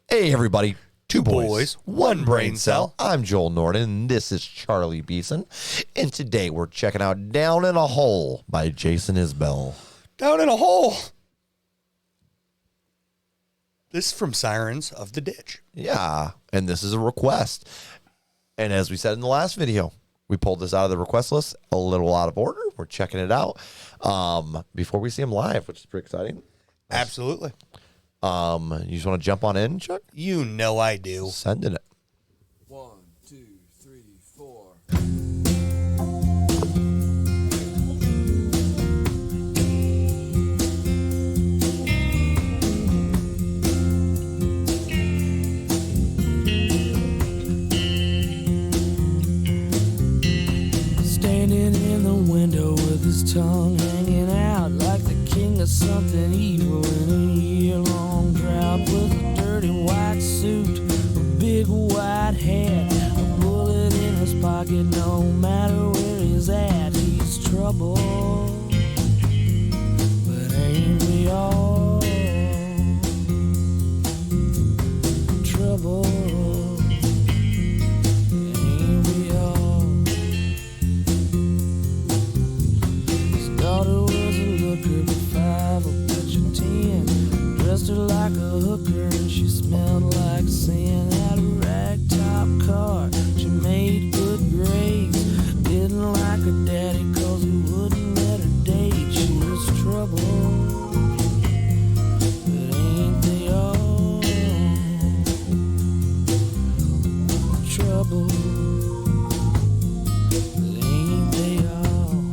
Hey, everybody. Two boys, one brain cell. I'm Joel Norden, and this is Charlie Beeson. And today we're checking out Down in a Hole by Jason Isbell. Down in a Hole. This is from Sirens of the Ditch. Yeah, and this is a request. And as we said in the last video, we pulled this out of the request list a little out of order. We're checking it out before we see him live, which is pretty exciting. Absolutely. You just want to jump on in, Chuck? You know I do. Sending it. 1, 2, 3, 4. Standing in the window with his tongue hanging out like the king of something evil in a year-long drought, with a dirty white suit, a big white hat, a bullet in his pocket. No matter where he's at, he's trouble. But ain't we all trouble? Ain't we all? His daughter was a looker, but 5 will bet you 10. Dressed her like a hooker and she smelled like sin. Had a ragtop car, she made good grades. Didn't like her daddy cause he wouldn't let her date. She was trouble, but ain't they all trouble? But ain't they all?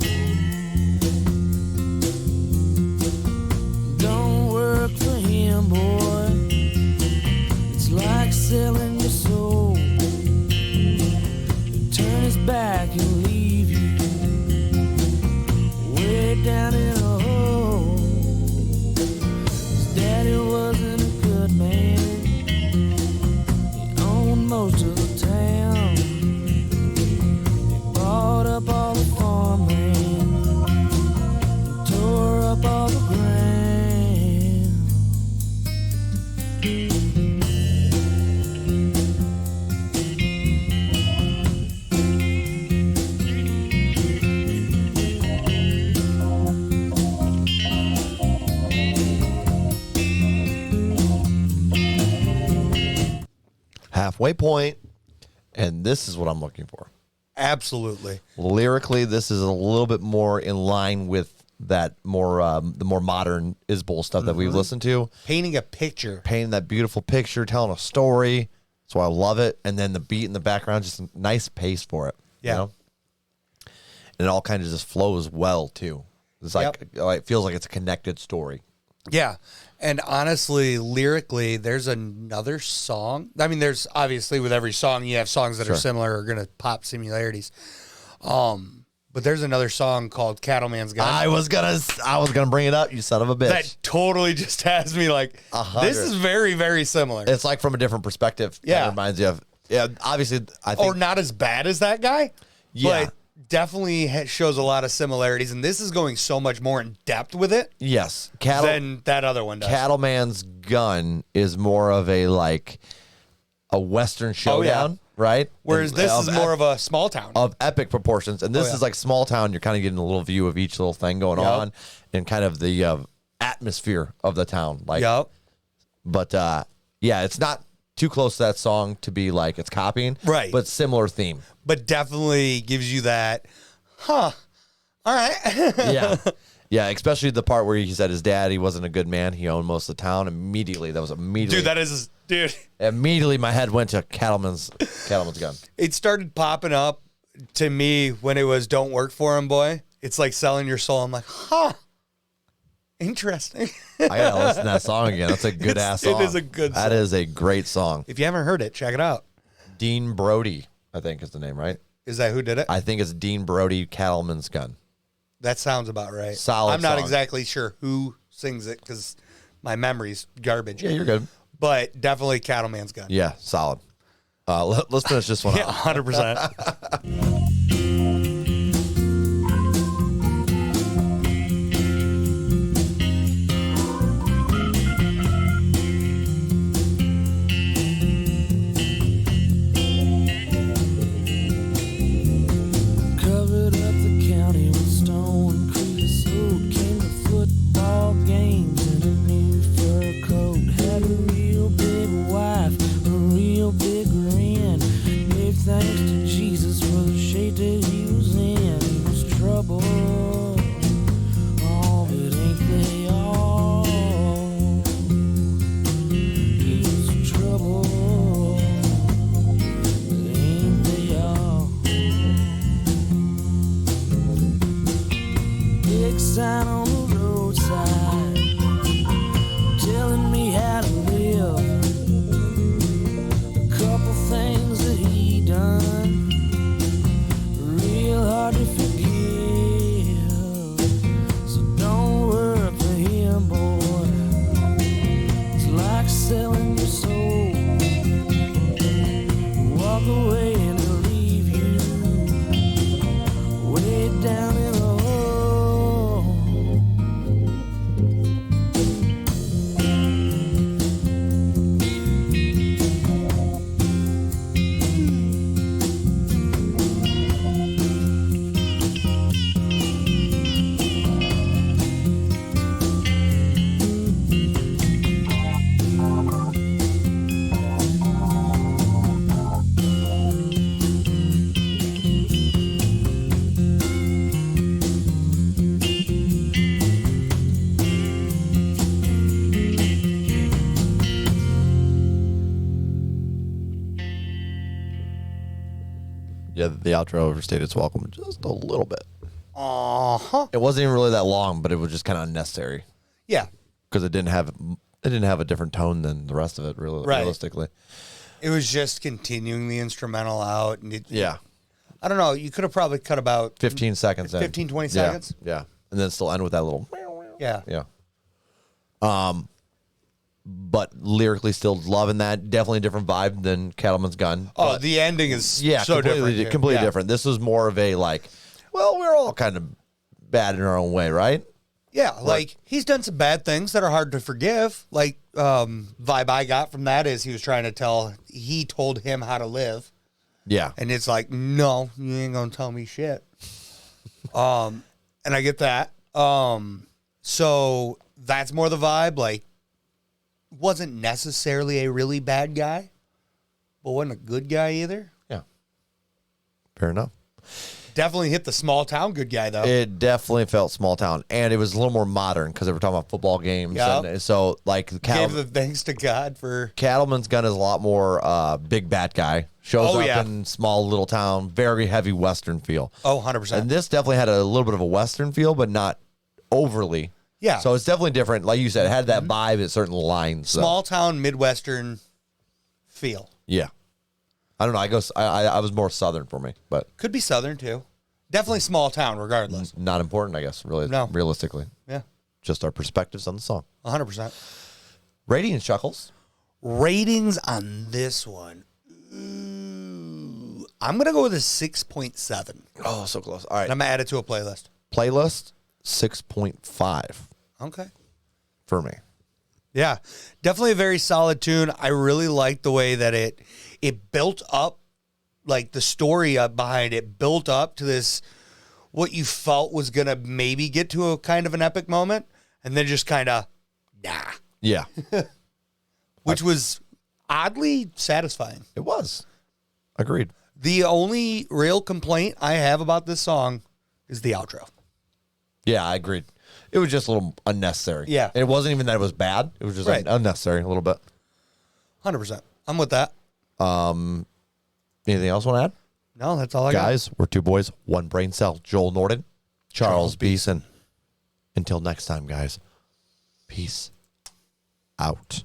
Don't work for him, boy. It's like selling your soul. He'll turn his back and leave you way down in a hole. His daddy wasn't a good man. He owned most of the town. He bought up all the farmland and tore up all the ground. Halfway point, and this is what I'm looking for. Absolutely. Lyrically, this is a little bit more in line with that more the more modern Isbell stuff that we've listened to. Painting a picture. Painting that beautiful picture, telling a story. That's why I love it. And then the beat in the background, just a nice pace for it. Yeah. You know? And it all kind of just flows well too. It's like it feels like it's a connected story. Yeah. And honestly, lyrically, there's another song. I mean, there's obviously with every song, you have songs that are similar or going to pop similarities. But there's another song called Cattleman's Gun. I was gonna bring it up, you son of a bitch. That totally just has me like, 100. this is very, very similar. It's like from a different perspective. Yeah. It reminds you of, obviously, I think. Or not as bad as that guy. Yeah. But definitely shows a lot of similarities. And this is going so much more in depth with it Yes. than that other one does. Cattleman's Gun is more of a Western showdown, right? Whereas And this is more of a small town. of epic proportions. And this yeah. is like small town. You're kind of getting a little view of each little thing going on and kind of the atmosphere of the town. Like, Yep. But it's not too close to that song to be like it's copying. Right. But similar theme. But definitely gives you that, all right. Yeah. Yeah, especially the part where he said his dad, he wasn't a good man. He owned most of the town. Immediately, Dude, that is, dude. Immediately, my head went to Cattleman's Gun. It started popping up to me when it was "Don't Work for Him, Boy." It's like selling your soul. I'm like, interesting. I gotta listen to that song again. That's a good ass song. It is a good song. That is a great song. If you haven't heard it, check it out. Dean Brody, I think is the name, right? Is that who did it? I think it's Dean Brody, Cattleman's Gun. That sounds about right. Solid I'm not song. exactly sure who sings it because my memory's garbage. Yeah, you're good. But definitely Cattleman's Gun. Yeah, solid. Let's finish this one Yeah, out. 100%. Yeah, the outro overstayed its welcome just a little bit. Uh-huh. It wasn't even really that long, but it was just kind of unnecessary Yeah. because it didn't have a different tone than the rest of it. Really, Right. realistically. It was just continuing the instrumental out. And Yeah, I don't know. You could have probably cut about 15 seconds. 15, 20 Yeah, seconds. Yeah, and then still end with that little. Yeah. Yeah. But lyrically, still loving that. Definitely a different vibe than Cattleman's Gun. Oh, But the ending is yeah, so completely, different. completely Yeah. different. This was more of a like, well, we're all kind of bad in our own way, right? Yeah, like he's done some bad things that are hard to forgive. Like vibe I got from that is he told him how to live. Yeah, And it's like, no, you ain't gonna tell me shit. And I get that. So that's more the vibe. Like, wasn't necessarily a really bad guy, but wasn't a good guy either. yeah. Fair enough. Definitely hit the small town good guy though. It definitely felt small town, and it was a little more modern because they were talking about football games. Yeah. And so, like, Gave the thanks to God for. Cattleman's Gun is a lot more big bad guy. Shows up yeah. in small little town, very heavy Western feel. Oh, 100%. And this definitely had a little bit of a Western feel, but not overly. Yeah. So it's definitely different. Like you said, it had that vibe at certain lines. so- Small town Midwestern feel. Yeah. I don't know. I was more Southern for me, but Could be Southern too. Definitely small town regardless. not important, I guess, really, No. realistically. Yeah. Just our perspectives on the song. 100%. Rating and Chuckles. Ratings on this one. Ooh, I'm going to go with a 6.7. Oh, so close. All right. And I'm going to add it to a playlist. Playlist, 6.5 Okay. for me. Yeah. Definitely a very solid tune. I really like the way that it built up, like the story up behind it built up to this, what you felt was going to maybe get to a kind of an epic moment, and then just kind of, nah. Yeah, Which was oddly satisfying. it was. Agreed. The only real complaint I have about this song is the outro. Yeah, I agreed. It was just a little unnecessary. Yeah. It wasn't even that it was bad. It was just Right. unnecessary a little bit. 100%. I'm with that. Anything else want to add? No, that's all I got. Guys, we're two boys, one brain cell. Joel Norden, Charles Beeson. Until next time, guys. Peace out.